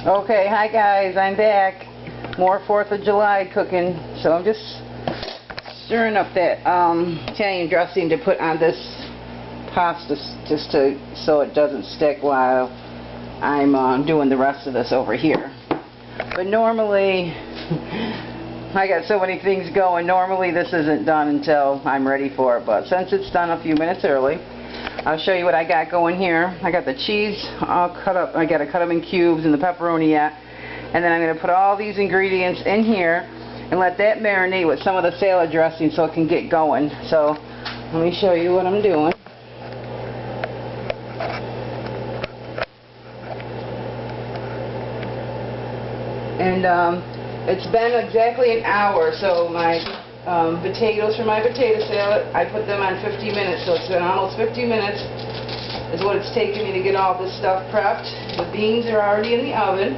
Okay, hi guys, I'm back. More 4th of July cooking. So I'm just stirring up that Italian dressing to put on this pasta just so it doesn't stick while I'm doing the rest of this over here. But normally, I got so many things going, normally this isn't done until I'm ready for it. But since it's done a few minutes early, I'll show you what I got going here. I got the cheese all cut up. I got to cut them in cubes and the pepperoni yet. And then I'm going to put all these ingredients in here and let that marinate with some of the salad dressing so it can get going. So let me show you what I'm doing. And it's been exactly an hour, so my potatoes for my potato salad, I put them on 50 minutes, so it's been almost 50 minutes is what it's taken me to get all this stuff prepped. The beans are already in the oven.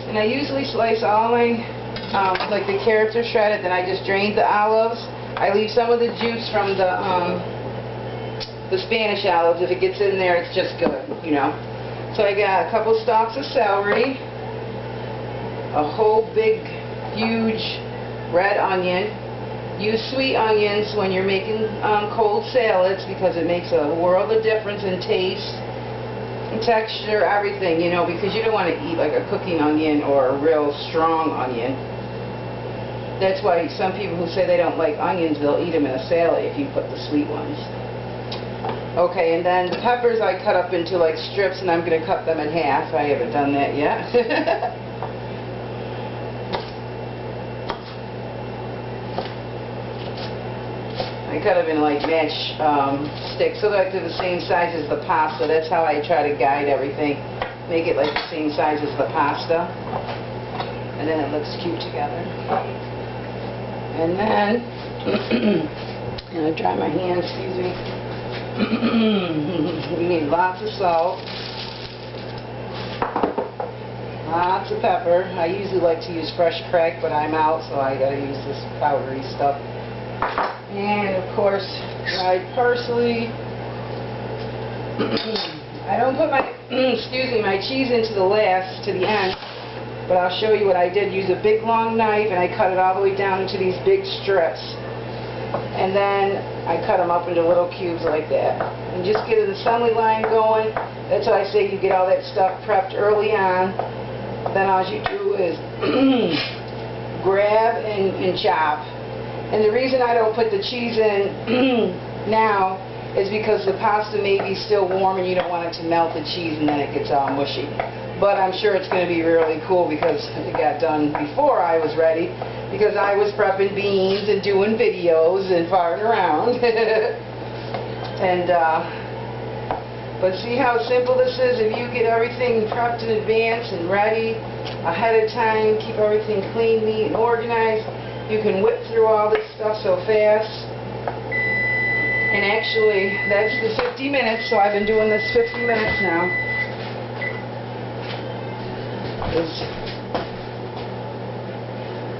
And I usually slice all my, like the carrots are shredded, then I just drained the olives. I leave some of the juice from the Spanish olives. If it gets in there, it's just good, you know. So I got a couple stalks of celery, a whole big, huge red onion. Use sweet onions when you're making cold salads because it makes a world of difference in taste, texture, everything, you know, because you don't want to eat like a cooking onion or a real strong onion. That's why some people who say they don't like onions, they'll eat them in a salad if you put the sweet ones. Okay, and then the peppers I cut up into like strips, and I'm going to cut them in half. I haven't done that yet. I cut them in like match sticks so that they're the same size as the pasta. That's how I try to guide everything. Make it like the same size as the pasta. And then it looks cute together. And then, I'm going to dry my hands, excuse me. We need lots of salt. Lots of pepper. I usually like to use fresh cracked, but I'm out, so I gotta use this powdery stuff. And of course, dried parsley. I don't put my my cheese into the last, to the end, but I'll show you what I did. Use a big long knife and I cut it all the way down into these big strips. And then I cut them up into little cubes like that. And just get an assembly line going. That's why I say you get all that stuff prepped early on. Then all you do is grab and chop. And the reason I don't put the cheese in now is because the pasta may be still warm and you don't want it to melt the cheese and then it gets all mushy. But I'm sure it's going to be really cool because it got done before I was ready, because I was prepping beans and doing videos and farting around. And but see how simple this is? If you get everything prepped in advance and ready ahead of time, keep everything clean, neat, and organized, you can whip through all this stuff so fast. And actually, that's the 50 minutes, so I've been doing this 50 minutes now. Is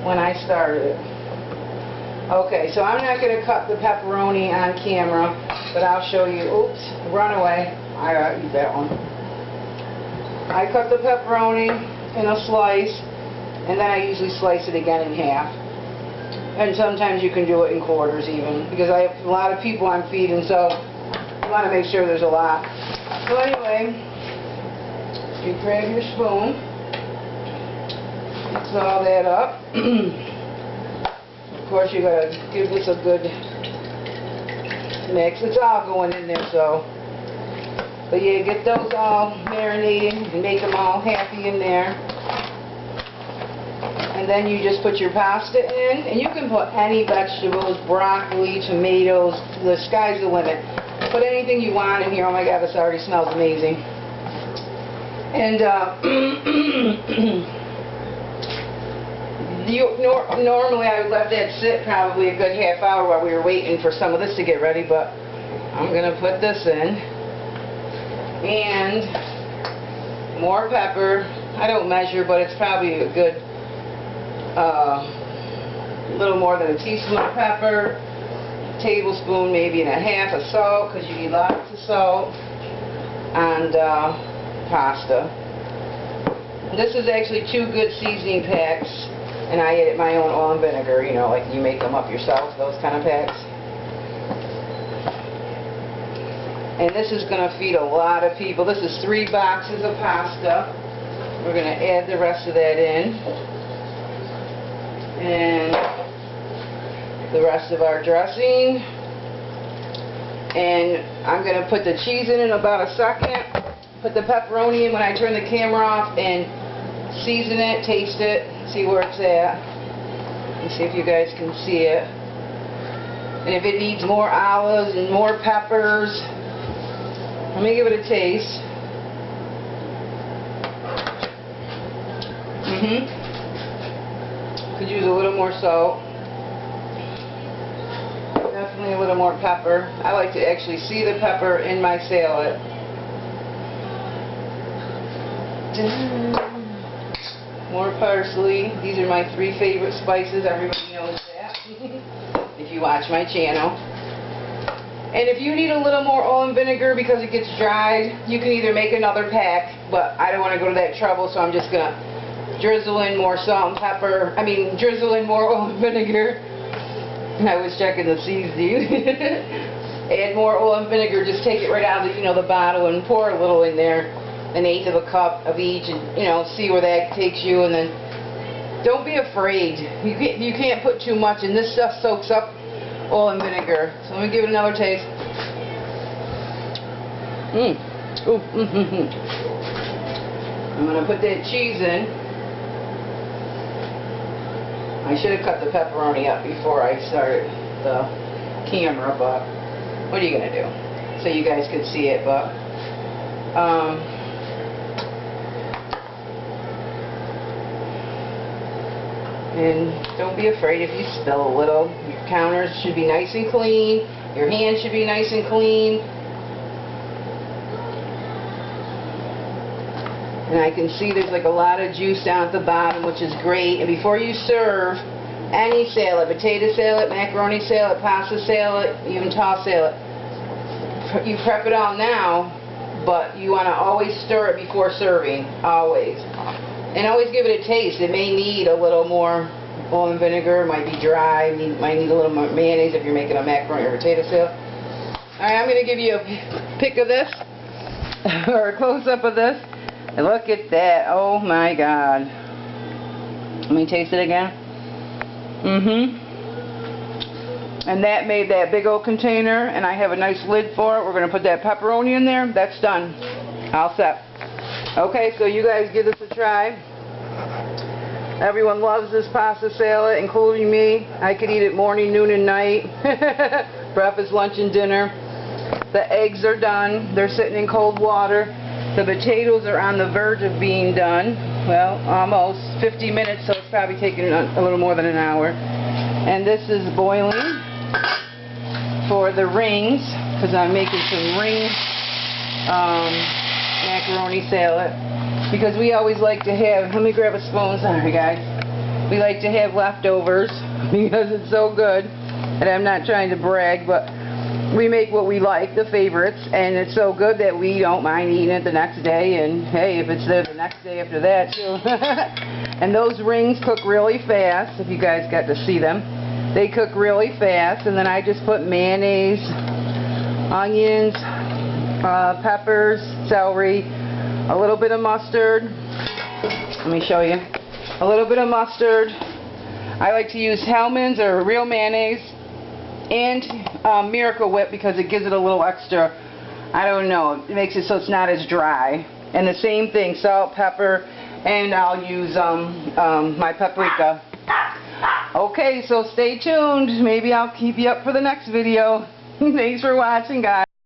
when I started it. Okay, so I'm not going to cut the pepperoni on camera, but I'll show you. Oops, run away. I gotta eat that one. I cut the pepperoni in a slice, and then I usually slice it again in half. And sometimes you can do it in quarters even, because I have a lot of people I'm feeding, so you want to make sure there's a lot. So anyway, you grab your spoon, mix all that up. Of course, you gotta give this a good mix. It's all going in there, so. But yeah, get those all marinating and make them all happy in there. And then you just put your pasta in, and you can put any vegetables, broccoli, tomatoes, the sky's the limit. Put anything you want in here. Oh my God, this already smells amazing. And normally I would let that sit probably a good half hour while we were waiting for some of this to get ready, but I'm going to put this in. And more pepper. I don't measure, but it's probably a good little more than a teaspoon of pepper, tablespoon maybe and a half of salt, because you need lots of salt, and pasta. This is actually 2 good seasoning packs, and I added my own oil and vinegar, you know, like you make them up yourself, those kind of packs. And this is going to feed a lot of people. This is 3 boxes of pasta. We're going to add the rest of that in. And the rest of our dressing. And I'm going to put the cheese in about a second. Put the pepperoni in when I turn the camera off and season it, taste it, see where it's at. And see if you guys can see it. And if it needs more olives and more peppers, let me give it a taste. Could use a little more salt. Definitely a little more pepper. I like to actually see the pepper in my salad. More parsley. These are my 3 favorite spices. Everybody knows that if you watch my channel. And if you need a little more oil and vinegar because it gets dried, you can either make another pack, but I don't want to go to that trouble, so I'm just going to drizzle in more salt and pepper. Drizzle in more oil and vinegar. I was checking the seasoning. Add more oil and vinegar. Just take it right out of the bottle and pour a little in there, 1/8 of a cup of each, and see where that takes you. And then don't be afraid. You can't put too much, and this stuff soaks up oil and vinegar. So let me give it another taste. I'm gonna put that cheese in. I should have cut the pepperoni up before I started the camera, but what are you going to do? So you guys could see it, but and don't be afraid if you spill a little. Your counters should be nice and clean. Your hands should be nice and clean. And I can see there's like a lot of juice down at the bottom, which is great. And before you serve any salad, potato salad, macaroni salad, pasta salad, even tossed salad, you prep it all now, but you want to always stir it before serving, always. And always give it a taste. It may need a little more oil and vinegar, it might be dry, might need a little more mayonnaise if you're making a macaroni or potato salad. Alright, I'm going to give you a pic of this, or a close-up of this. And look at that. Oh my God. Let me taste it again. And that made that big old container, and I have a nice lid for it. We're going to put that pepperoni in there. That's done. All set. Okay, so you guys give this a try. Everyone loves this pasta salad, including me. I could eat it morning, noon, and night. Breakfast, lunch, and dinner. The eggs are done. They're sitting in cold water. The potatoes are on the verge of being done. Well, almost 50 minutes, so it's probably taking a little more than an hour. And this is boiling for the rings, because I'm making some ring macaroni salad. Because we always like to have, let me grab a spoon, sorry guys. We like to have leftovers because it's so good. And I'm not trying to brag, but we make what we like, the favorites, and it's so good that we don't mind eating it the next day, and hey, if it's there the next day after that too. And those rings cook really fast, if you guys got to see them. They cook really fast, and then I just put mayonnaise, onions, peppers, celery, a little bit of mustard. Let me show you. A little bit of mustard. I like to use Hellmann's or real mayonnaise, and Miracle Whip because it gives it a little extra, I don't know, it makes it so it's not as dry. And the same thing, salt, pepper, and I'll use my paprika. Okay, so stay tuned. Maybe I'll keep you up for the next video. Thanks for watching, guys.